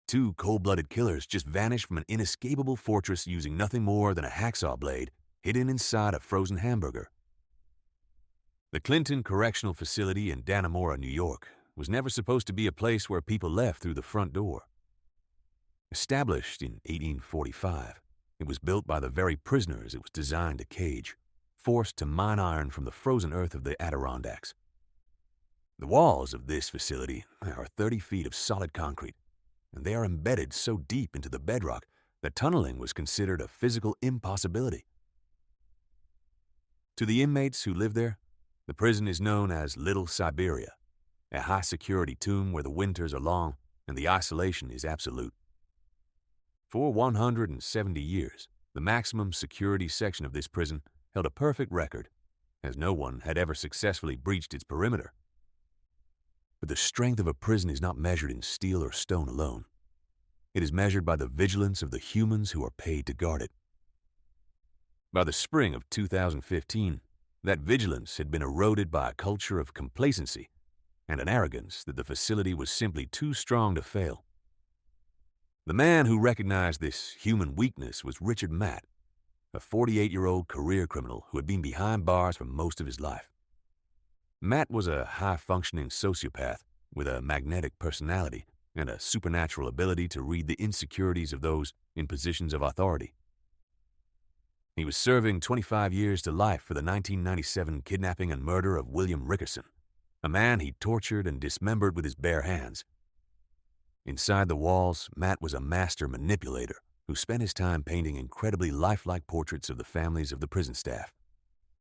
Two cold-blooded killers just vanished from an inescapable fortress using nothing more than a hacksaw blade hidden inside a frozen hamburger. The Clinton Correctional Facility in Dannemora, New York, was never supposed to be a place where people left through the front door. Established in 1845, it was built by the very prisoners it was designed to cage, forced to mine iron from the frozen earth of the Adirondacks. The walls of this facility are 30 feet of solid concrete, and they are embedded so deep into the bedrock that tunneling was considered a physical impossibility. To the inmates who live there, the prison is known as Little Siberia, a high-security tomb where the winters are long and the isolation is absolute. For 170 years, the maximum security section of this prison held a perfect record, as no one had ever successfully breached its perimeter. But the strength of a prison is not measured in steel or stone alone. It is measured by the vigilance of the humans who are paid to guard it. By the spring of 2015, that vigilance had been eroded by a culture of complacency and an arrogance that the facility was simply too strong to fail. The man who recognized this human weakness was Richard Matt, a 48-year-old career criminal who had been behind bars for most of his life. Matt was a high-functioning sociopath with a magnetic personality and a supernatural ability to read the insecurities of those in positions of authority. He was serving 25 years to life for the 1997 kidnapping and murder of William Rickerson, a man he tortured and dismembered with his bare hands. Inside the walls, Matt was a master manipulator who spent his time painting incredibly lifelike portraits of the families of the prison staff.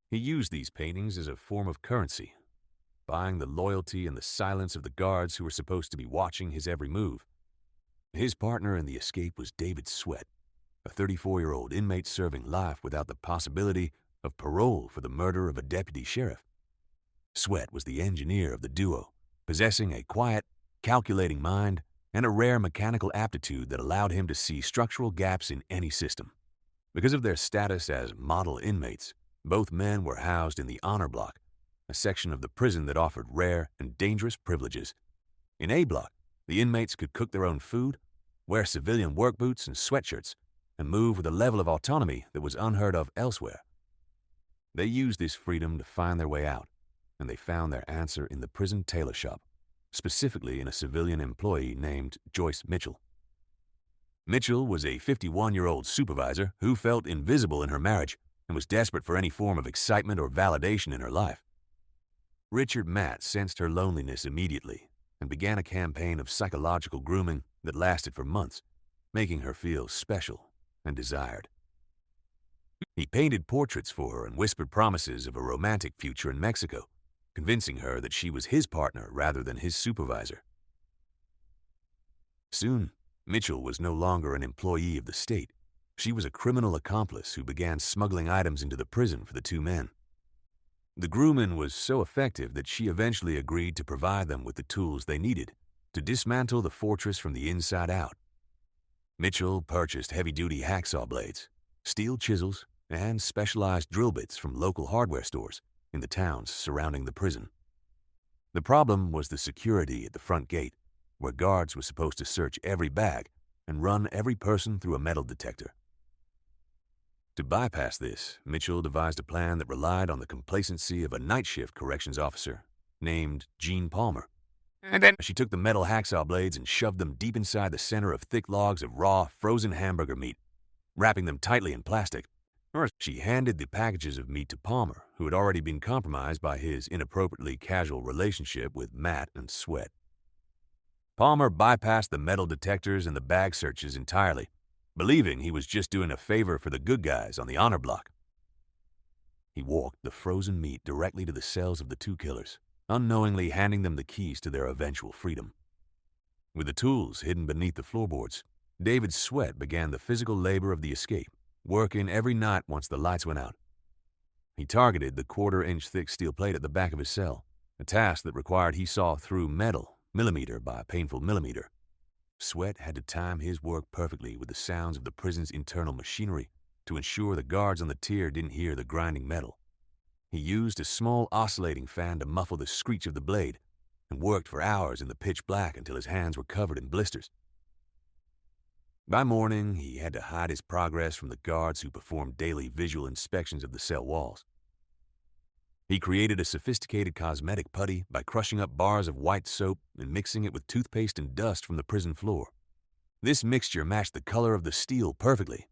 He used these paintings as a form of currency, buying the loyalty and the silence of the guards who were supposed to be watching his every move. His partner in the escape was David Sweat, a 34-year-old inmate serving life without the possibility of parole for the murder of a deputy sheriff. Sweat was the engineer of the duo, possessing a quiet, calculating mind and a rare mechanical aptitude that allowed him to see structural gaps in any system. Because of their status as model inmates, both men were housed in the honor block, a section of the prison that offered rare and dangerous privileges. In A block, the inmates could cook their own food, wear civilian work boots and sweatshirts, and move with a level of autonomy that was unheard of elsewhere. They used this freedom to find their way out, and they found their answer in the prison tailor shop, specifically in a civilian employee named Joyce Mitchell. Mitchell was a 51-year-old supervisor who felt invisible in her marriage and was desperate for any form of excitement or validation in her life. Richard Matt sensed her loneliness immediately and began a campaign of psychological grooming that lasted for months, making her feel special and desired. He painted portraits for her and whispered promises of a romantic future in Mexico, convincing her that she was his partner rather than his supervisor. Soon, Mitchell was no longer an employee of the state. She was a criminal accomplice who began smuggling items into the prison for the two men. The grooming was so effective that she eventually agreed to provide them with the tools they needed to dismantle the fortress from the inside out. Mitchell purchased heavy-duty hacksaw blades, steel chisels, and specialized drill bits from local hardware stores in the towns surrounding the prison. The problem was the security at the front gate, where guards were supposed to search every bag and run every person through a metal detector. To bypass this, Mitchell devised a plan that relied on the complacency of a night shift corrections officer named Gene Palmer. And then she took the metal hacksaw blades and shoved them deep inside the center of thick logs of raw, frozen hamburger meat, wrapping them tightly in plastic. Or she handed the packages of meat to Palmer, who had already been compromised by his inappropriately casual relationship with Matt and Sweat. Palmer bypassed the metal detectors and the bag searches entirely, believing he was just doing a favor for the good guys on the honor block. He walked the frozen meat directly to the cells of the two killers, unknowingly handing them the keys to their eventual freedom. With the tools hidden beneath the floorboards, David Sweat began the physical labor of the escape, working every night once the lights went out. He targeted the quarter-inch thick steel plate at the back of his cell, a task that required he saw through metal, millimeter by painful millimeter. Sweat had to time his work perfectly with the sounds of the prison's internal machinery to ensure the guards on the tier didn't hear the grinding metal. He used a small oscillating fan to muffle the screech of the blade and worked for hours in the pitch black until his hands were covered in blisters. By morning, he had to hide his progress from the guards who performed daily visual inspections of the cell walls. He created a sophisticated cosmetic putty by crushing up bars of white soap and mixing it with toothpaste and dust from the prison floor. This mixture matched the color of the steel perfectly,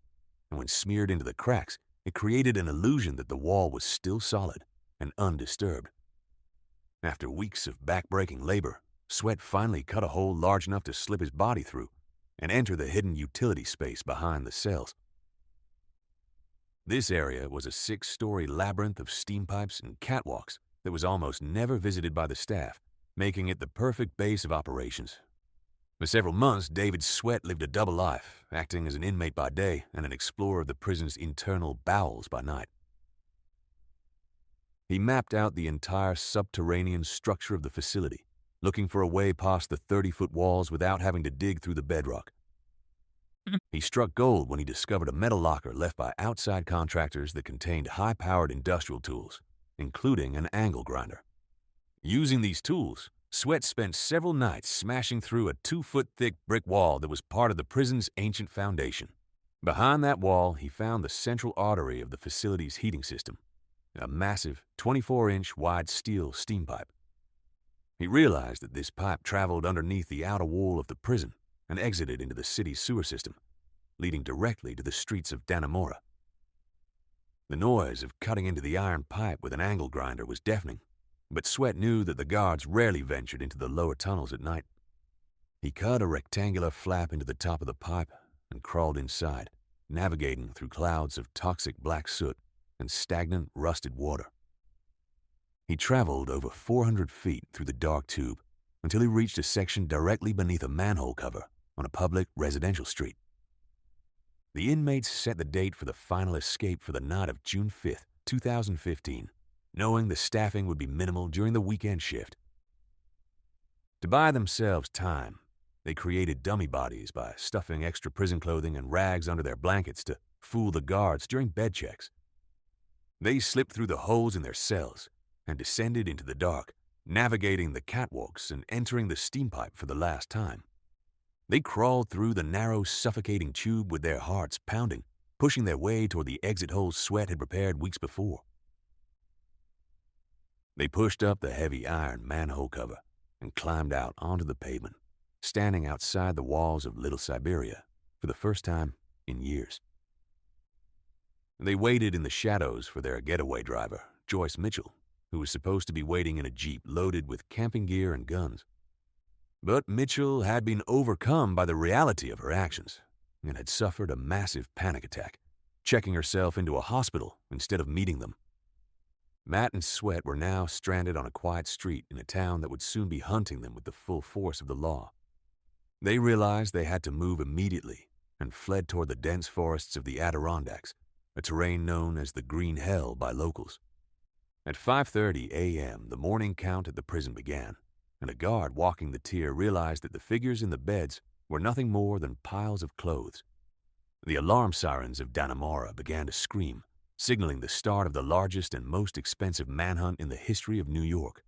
and when smeared into the cracks, it created an illusion that the wall was still solid and undisturbed. After weeks of back-breaking labor, Sweat finally cut a hole large enough to slip his body through and enter the hidden utility space behind the cells. This area was a 6-story labyrinth of steam pipes and catwalks that was almost never visited by the staff, making it the perfect base of operations. For several months, David Sweat lived a double life, acting as an inmate by day and an explorer of the prison's internal bowels by night. He mapped out the entire subterranean structure of the facility, looking for a way past the 30-foot walls without having to dig through the bedrock. He struck gold when he discovered a metal locker left by outside contractors that contained high-powered industrial tools, including an angle grinder. Using these tools, Sweat spent several nights smashing through a 2-foot-thick brick wall that was part of the prison's ancient foundation. Behind that wall, he found the central artery of the facility's heating system, a massive 24-inch wide steel steam pipe. He realized that this pipe traveled underneath the outer wall of the prison and exited into the city's sewer system, leading directly to the streets of Dannemora. The noise of cutting into the iron pipe with an angle grinder was deafening, but Sweat knew that the guards rarely ventured into the lower tunnels at night. He cut a rectangular flap into the top of the pipe and crawled inside, navigating through clouds of toxic black soot and stagnant, rusted water. He traveled over 400 feet through the dark tube until he reached a section directly beneath a manhole cover on a public residential street. The inmates set the date for the final escape for the night of June 5, 2015, knowing the staffing would be minimal during the weekend shift. To buy themselves time, they created dummy bodies by stuffing extra prison clothing and rags under their blankets to fool the guards during bed checks. They slipped through the holes in their cells and descended into the dark, navigating the catwalks and entering the steam pipe for the last time. They crawled through the narrow, suffocating tube with their hearts pounding, pushing their way toward the exit holes Sweat had prepared weeks before. They pushed up the heavy iron manhole cover and climbed out onto the pavement, standing outside the walls of Little Siberia for the first time in years. They waited in the shadows for their getaway driver, Joyce Mitchell, who was supposed to be waiting in a jeep loaded with camping gear and guns. But Mitchell had been overcome by the reality of her actions and had suffered a massive panic attack, checking herself into a hospital instead of meeting them. Matt and Sweat were now stranded on a quiet street in a town that would soon be hunting them with the full force of the law. They realized they had to move immediately and fled toward the dense forests of the Adirondacks, a terrain known as the Green Hell by locals. At 5:30 a.m., the morning count at the prison began, and a guard walking the tier realized that the figures in the beds were nothing more than piles of clothes. The alarm sirens of Dannemora began to scream, signaling the start of the largest and most expensive manhunt in the history of New York.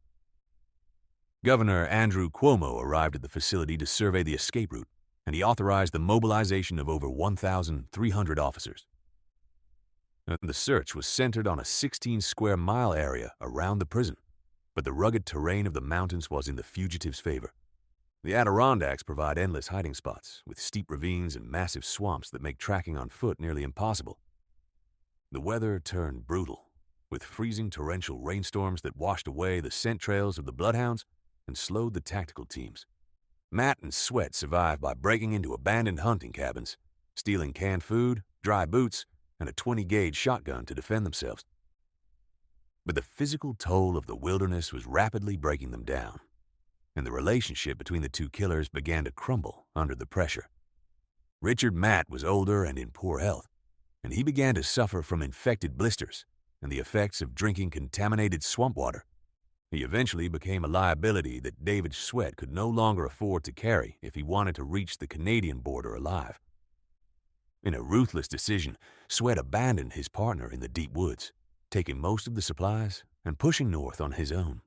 Governor Andrew Cuomo arrived at the facility to survey the escape route, and he authorized the mobilization of over 1,300 officers. The search was centered on a 16-square-mile area around the prison, but the rugged terrain of the mountains was in the fugitives' favor. The Adirondacks provide endless hiding spots, with steep ravines and massive swamps that make tracking on foot nearly impossible. The weather turned brutal, with freezing torrential rainstorms that washed away the scent trails of the bloodhounds and slowed the tactical teams. Matt and Sweat survived by breaking into abandoned hunting cabins, stealing canned food, dry boots, and a 20-gauge shotgun to defend themselves. But the physical toll of the wilderness was rapidly breaking them down, and the relationship between the two killers began to crumble under the pressure. Richard Matt was older and in poor health, and he began to suffer from infected blisters and the effects of drinking contaminated swamp water. He eventually became a liability that David Sweat could no longer afford to carry if he wanted to reach the Canadian border alive. In a ruthless decision, Sweat abandoned his partner in the deep woods, taking most of the supplies and pushing north on his own.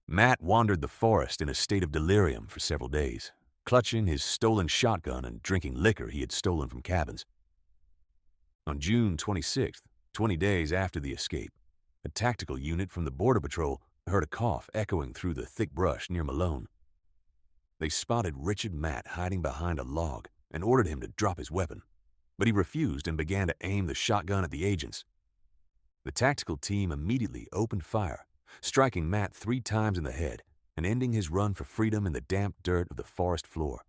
Matt wandered the forest in a state of delirium for several days, clutching his stolen shotgun and drinking liquor he had stolen from cabins. On June 26th, 20 days after the escape, a tactical unit from the Border Patrol heard a cough echoing through the thick brush near Malone. They spotted Richard Matt hiding behind a log and ordered him to drop his weapon, but he refused and began to aim the shotgun at the agents. The tactical team immediately opened fire, striking Matt 3 times in the head and ending his run for freedom in the damp dirt of the forest floor.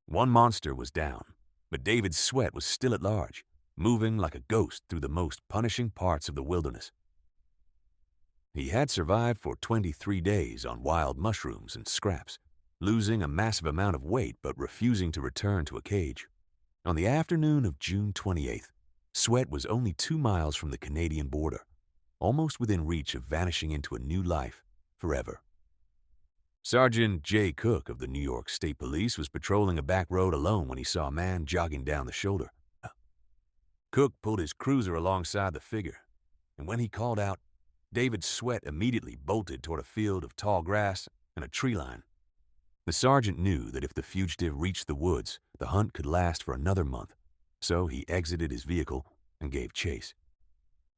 One monster was down, but David Sweat was still at large, moving like a ghost through the most punishing parts of the wilderness. He had survived for 23 days on wild mushrooms and scraps, losing a massive amount of weight but refusing to return to a cage. On the afternoon of June 28th, Sweat was only 2 miles from the Canadian border, almost within reach of vanishing into a new life forever. Sergeant J. Cook of the New York State Police was patrolling a back road alone when he saw a man jogging down the shoulder. Cook pulled his cruiser alongside the figure, and when he called out, David Sweat immediately bolted toward a field of tall grass and a tree line. The sergeant knew that if the fugitive reached the woods, the hunt could last for another month, so he exited his vehicle and gave chase.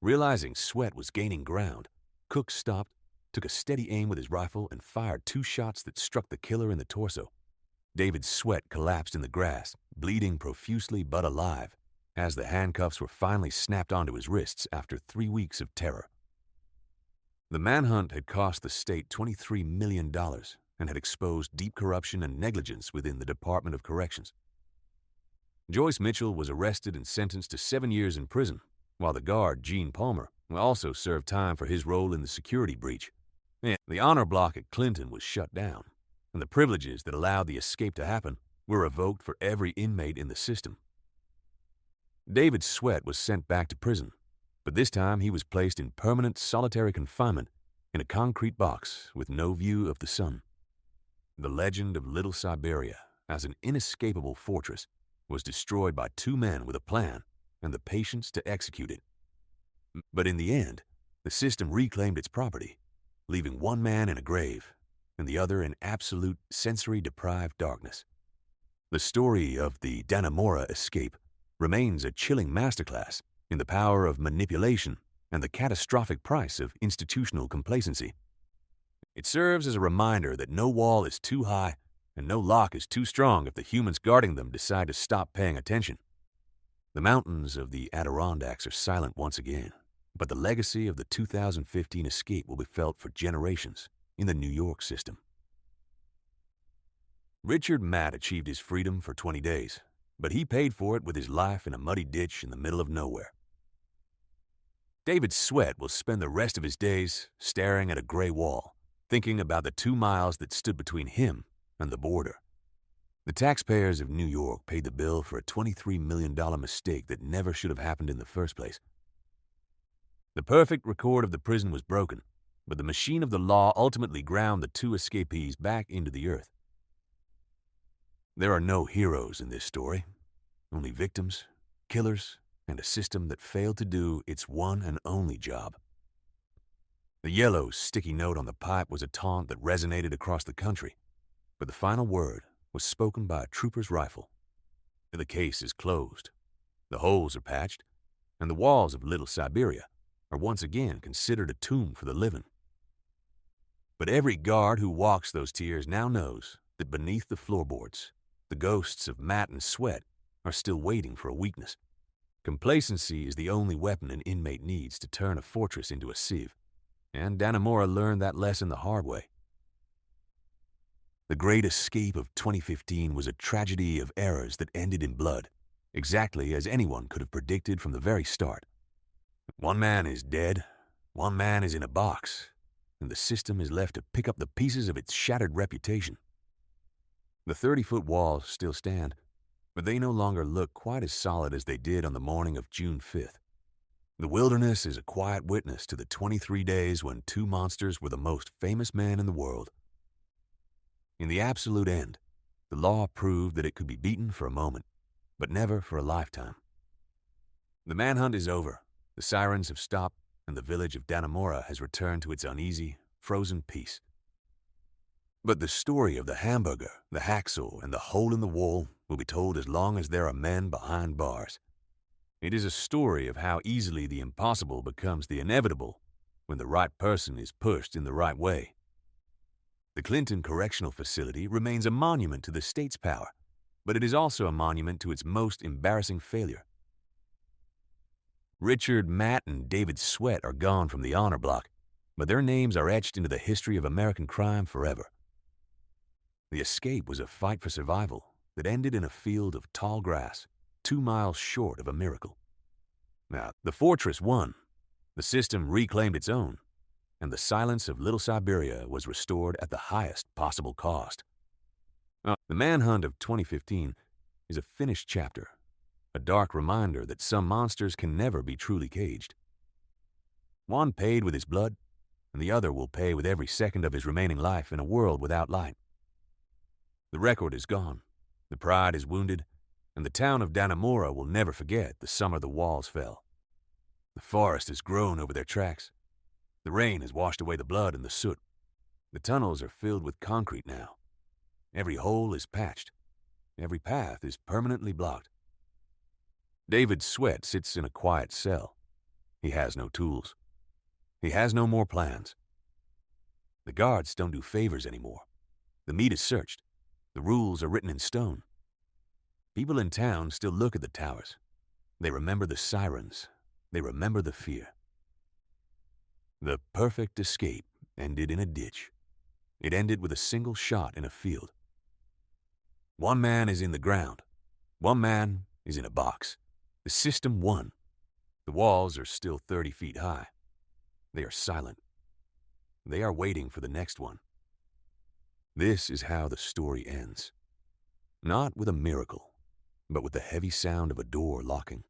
Realizing Sweat was gaining ground, Cook stopped, took a steady aim with his rifle, and fired 2 shots that struck the killer in the torso. David Sweat collapsed in the grass, bleeding profusely but alive, as the handcuffs were finally snapped onto his wrists after 3 weeks of terror. The manhunt had cost the state $23 million and had exposed deep corruption and negligence within the Department of Corrections. Joyce Mitchell was arrested and sentenced to 7 years in prison, while the guard, Gene Palmer, also served time for his role in the security breach. The honor block at Clinton was shut down, and the privileges that allowed the escape to happen were revoked for every inmate in the system. David Sweat was sent back to prison, but this time he was placed in permanent solitary confinement in a concrete box with no view of the sun. The legend of Little Siberia as an inescapable fortress was destroyed by 2 men with a plan and the patience to execute it. But in the end, the system reclaimed its property, leaving 1 man in a grave and the other in absolute sensory-deprived darkness. The story of the Dannemora escape remains a chilling masterclass in the power of manipulation and the catastrophic price of institutional complacency. It serves as a reminder that no wall is too high and no lock is too strong if the humans guarding them decide to stop paying attention. The mountains of the Adirondacks are silent once again, but the legacy of the 2015 escape will be felt for generations in the New York system. Richard Matt achieved his freedom for 20 days, but he paid for it with his life in a muddy ditch in the middle of nowhere. David Sweat will spend the rest of his days staring at a gray wall, thinking about the 2 miles that stood between him and the border. The taxpayers of New York paid the bill for a $23 million mistake that never should have happened in the first place. The perfect record of the prison was broken, but the machine of the law ultimately ground the 2 escapees back into the earth. There are no heroes in this story, only victims, killers, and a system that failed to do its one and only job. The yellow, sticky note on the pipe was a taunt that resonated across the country, but the final word was spoken by a trooper's rifle. The case is closed, the holes are patched, and the walls of Little Siberia are once again considered a tomb for the living. But every guard who walks those tiers now knows that beneath the floorboards, the ghosts of Matt and Sweat are still waiting for a weakness. Complacency is the only weapon an inmate needs to turn a fortress into a sieve, and Dannemora learned that lesson the hard way. The great escape of 2015 was a tragedy of errors that ended in blood, exactly as anyone could have predicted from the very start. 1 man is dead, 1 man is in a box, and the system is left to pick up the pieces of its shattered reputation. The 30-foot walls still stand, but they no longer look quite as solid as they did on the morning of June 5th. The wilderness is a quiet witness to the 23 days when 2 monsters were the most famous men in the world. In the absolute end, the law proved that it could be beaten for a moment, but never for a lifetime. The manhunt is over, the sirens have stopped, and the village of Dannemora has returned to its uneasy, frozen peace. But the story of the hamburger, the hacksaw, and the hole in the wall will be told as long as there are men behind bars. It is a story of how easily the impossible becomes the inevitable when the right person is pushed in the right way. The Clinton Correctional Facility remains a monument to the state's power, but it is also a monument to its most embarrassing failure. Richard, Matt, and David Sweat are gone from the honor block, but their names are etched into the history of American crime forever. The escape was a fight for survival that ended in a field of tall grass, 2 miles short of a miracle. Now, the fortress won, the system reclaimed its own, and the silence of Little Siberia was restored at the highest possible cost. Now, the manhunt of 2015 is a finished chapter, a dark reminder that some monsters can never be truly caged. One paid with his blood, and the other will pay with every second of his remaining life in a world without light. The record is gone, the pride is wounded, and the town of Dannemora will never forget the summer the walls fell. The forest has grown over their tracks. The rain has washed away the blood and the soot. The tunnels are filled with concrete now. Every hole is patched. Every path is permanently blocked. David Sweat sits in a quiet cell. He has no tools. He has no more plans. The guards don't do favors anymore. The meat is searched. The rules are written in stone. People in town still look at the towers. They remember the sirens. They remember the fear. The perfect escape ended in a ditch. It ended with a single shot in a field. One man is in the ground. One man is in a box. The system won. The walls are still 30 feet high. They are silent. They are waiting for the next one. This is how the story ends. Not with a miracle, but with the heavy sound of a door locking.